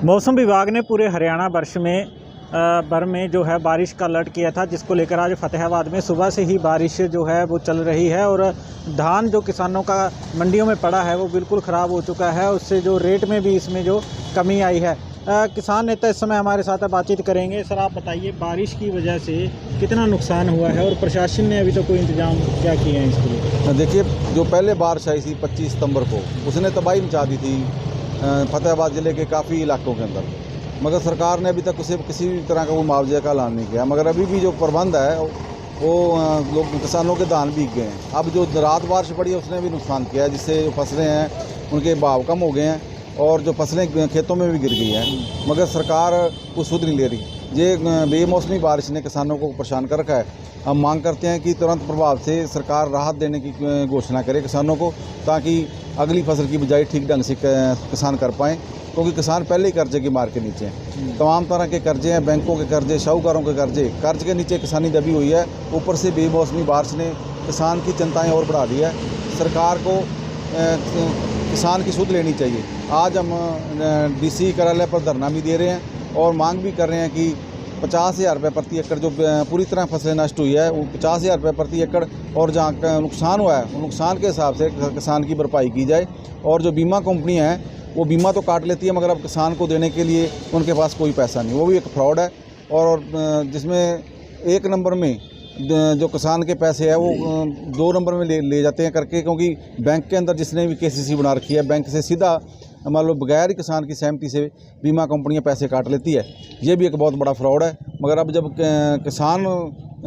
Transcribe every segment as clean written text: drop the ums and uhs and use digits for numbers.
मौसम विभाग ने पूरे हरियाणा भर में जो है बारिश का अलर्ट किया था, जिसको लेकर आज फतेहाबाद में सुबह से ही बारिश जो है वो चल रही है और धान जो किसानों का मंडियों में पड़ा है वो बिल्कुल ख़राब हो चुका है। उससे जो रेट में भी इसमें जो कमी आई है। किसान नेता इस समय हमारे साथ बातचीत करेंगे। सर, आप बताइए, बारिश की वजह से कितना नुकसान हुआ है और प्रशासन ने अभी तो कोई इंतजाम क्या किए हैं इसके लिए? देखिए, जो पहले बारिश आई थी 25 सितंबर को, उसने तबाही मचा दी थी फतेहाबाद ज़िले के काफ़ी इलाकों के अंदर, मगर सरकार ने अभी तक उसे किसी भी तरह का वो मुआवजे का ऐलान नहीं किया। मगर अभी भी जो प्रबंध है वो लोग किसानों के धान भीग गए हैं। अब जो रात बारिश पड़ी है उसने भी नुकसान किया है, जिससे जो फसलें हैं उनके भाव कम हो गए हैं और जो फसलें खेतों में भी गिर गई हैं, मगर सरकार को सुध नहीं ले रही। ये बेमौसमी बारिश ने किसानों को परेशान कर रखा है। हम मांग करते हैं कि तुरंत प्रभाव से सरकार राहत देने की घोषणा करे किसानों को, ताकि अगली फसल की बिजाई ठीक ढंग से किसान कर पाएँ, क्योंकि किसान पहले ही कर्जे की मार के नीचे हैं। तमाम तरह के कर्जे हैं, बैंकों के कर्जे, साहूकारों के कर्ज के नीचे किसानी दबी हुई है। ऊपर से बेमौसमी बारिश ने किसान की चिंताएं और बढ़ा दी है। सरकार को किसान की सुध लेनी चाहिए। आज हम डीसी कार्यालय पर धरना भी दे रहे हैं और मांग भी कर रहे हैं कि 50,000 रुपये प्रति एकड़, जो पूरी तरह फसलें नष्ट हुई है, वो 50,000 रुपये प्रति एकड़, और जहाँ नुकसान हुआ है वो नुकसान के हिसाब से किसान की भरपाई की जाए। और जो बीमा कंपनियाँ हैं वो बीमा तो काट लेती है, मगर अब किसान को देने के लिए उनके पास कोई पैसा नहीं। वो भी एक फ्रॉड है, और जिसमें एक नंबर में जो किसान के पैसे है वो 2 नंबर में ले जाते हैं करके, क्योंकि बैंक के अंदर जिसने भी केसीसी बना रखी है, बैंक से सीधा मान लो बगैर ही किसान की सहमति से बीमा कंपनियां पैसे काट लेती है। ये भी एक बहुत बड़ा फ्रॉड है। मगर अब जब किसान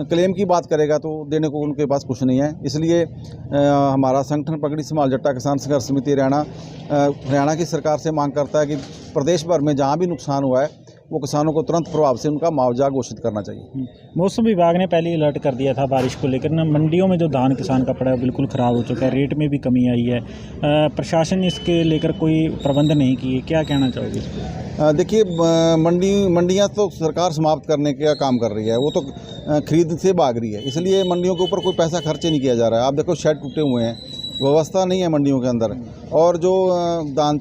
क्लेम की बात करेगा तो देने को उनके पास कुछ नहीं है। इसलिए हमारा संगठन पगड़ी संभाल जट्टा किसान संघर्ष समिति हरियाणा की सरकार से मांग करता है कि प्रदेश भर में जहाँ भी नुकसान हुआ है वो किसानों को तुरंत प्रभाव से उनका मुआवजा घोषित करना चाहिए। मौसम विभाग ने पहले अलर्ट कर दिया था बारिश को लेकर ना, मंडियों में जो धान किसान का पड़ा है बिल्कुल ख़राब हो चुका है, रेट में भी कमी आई है। प्रशासन ने इसके लेकर कोई प्रबंध नहीं किए, क्या कहना चाहोगे इस पर? देखिए, मंडियां तो सरकार समाप्त करने का काम कर रही है, वो तो खरीद से भाग रही है, इसलिए मंडियों के ऊपर कोई पैसा खर्च नहीं किया जा रहा है। आप देखो, शेड टूटे हुए हैं, व्यवस्था नहीं है मंडियों के अंदर, और जो धान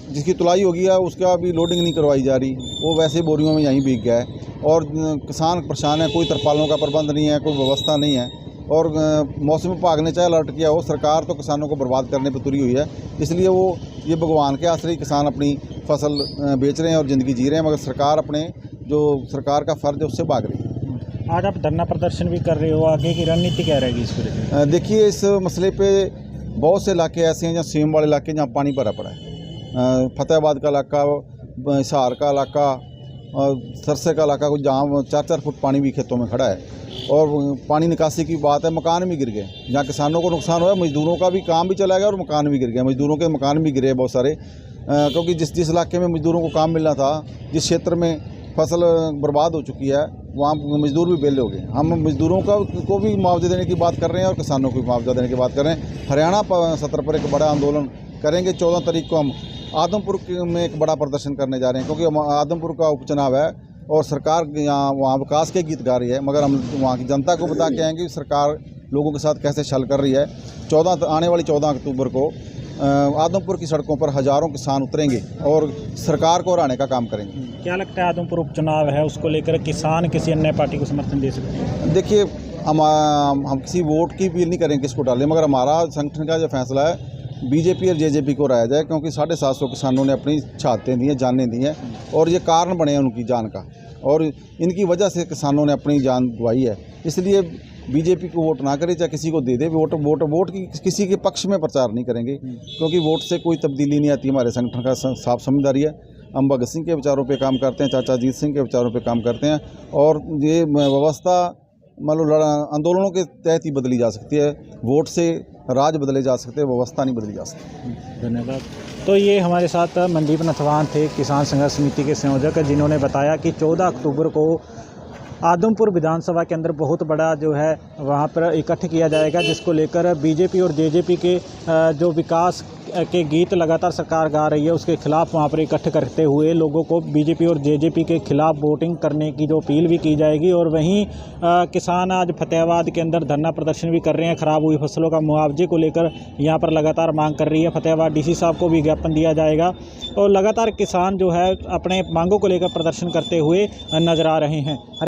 जिसकी तुलाई होगी है उसका भी लोडिंग नहीं करवाई जा रही, वो वैसे बोरियों में यहीं भीग गया है। और किसान परेशान है, कोई तरपालों का प्रबंध नहीं है, कोई व्यवस्था नहीं है। और मौसम विभाग ने चाहे अलर्ट किया हो, सरकार तो किसानों को बर्बाद करने पर तुरी हुई है। इसलिए वो ये भगवान के आश्रय किसान अपनी फसल बेच रहे हैं और ज़िंदगी जी रहे हैं, मगर सरकार अपने जो सरकार का फ़र्ज है उससे भाग रही है। आज आप धरना प्रदर्शन भी कर रहे हो, आगे की रणनीति क्या रहेगी इस पर? देखिए, इस मसले पे बहुत से इलाके ऐसे हैं जहाँ सीम वाले इलाके जहाँ पानी भरा पड़ा है। फतेहाबाद का इलाका, हिसार का इलाका और सरसे का इलाका, कुछ जहाँ 4-4 फुट पानी भी खेतों में खड़ा है, और पानी निकासी की बात है, मकान भी गिर गए। जहाँ किसानों को नुकसान हुआ, मजदूरों का भी काम भी चला गया और मकान भी गिर गया। मजदूरों के मकान भी गिरे बहुत सारे, क्योंकि जिस इलाके में मजदूरों को काम मिलना था, जिस क्षेत्र में फसल बर्बाद हो चुकी है, वहाँ मजदूर भी बेले हो गए। हम मजदूरों को भी मुआवजा देने की बात कर रहे हैं और किसानों को भी मुआवजा देने की बात कर रहे हैं। हरियाणा सतर पर एक बड़ा आंदोलन करेंगे। 14 तारीख को हम आदमपुर में एक बड़ा प्रदर्शन करने जा रहे हैं, क्योंकि आदमपुर का उपचुनाव है और सरकार यहाँ वहाँ विकास के गीत गा रही है, मगर हम वहाँ की जनता को बता के आएंगे कि सरकार लोगों के साथ कैसे छल कर रही है। आने वाली 14 अक्टूबर को आदमपुर की सड़कों पर हज़ारों किसान उतरेंगे और सरकार को हराने का काम करेंगे। क्या लगता है, आदमपुर उपचुनाव है, उसको लेकर किसान किसी अन्य पार्टी को समर्थन दे सकते हैं? देखिए, हम किसी वोट की अपील नहीं करेंगे किसको डालें, मगर हमारा संगठन का जो फैसला है बीजेपी और जेजेपी को राया जाए, क्योंकि 750 किसानों ने अपनी शहादतें दी हैं, जानें दी हैं, और ये कारण बने हैं उनकी जान का, और इनकी वजह से किसानों ने अपनी जान गंवाई है। इसलिए बीजेपी को वोट ना करे, चाहे किसी को दे दे, वोट की किसी के पक्ष में प्रचार नहीं करेंगे, क्योंकि वोट से कोई तब्दीली नहीं आती। हमारे संगठन का साफ समझदारी है। हम भगत सिंह के विचारों पे काम करते हैं, चाचा अजीत सिंह के विचारों पे काम करते हैं, और ये व्यवस्था मान लो आंदोलनों के तहत ही बदली जा सकती है। वोट से राज बदले जा सकते हैं, व्यवस्था नहीं बदली जा सकती। धन्यवाद। तो ये हमारे साथ मनदीप नथवान थे, किसान संघर्ष समिति के संयोजक, जिन्होंने बताया कि 14 अक्टूबर को आदमपुर विधानसभा के अंदर बहुत बड़ा जो है वहाँ पर इकट्ठ किया जाएगा, जिसको लेकर बीजेपी और जेजेपी के जो विकास के गीत लगातार सरकार गा रही है उसके खिलाफ वहाँ पर इकट्ठ करते हुए लोगों को बीजेपी और जेजेपी के खिलाफ वोटिंग करने की जो अपील भी की जाएगी। और वहीं किसान आज फतेहाबाद के अंदर धरना प्रदर्शन भी कर रहे हैं। ख़राब हुई फसलों का मुआवजे को लेकर यहाँ पर लगातार मांग कर रही है। फतेहाबाद डीसी साहब को भी ज्ञापन दिया जाएगा और लगातार किसान जो है अपने मांगों को लेकर प्रदर्शन करते हुए नजर आ रहे हैं।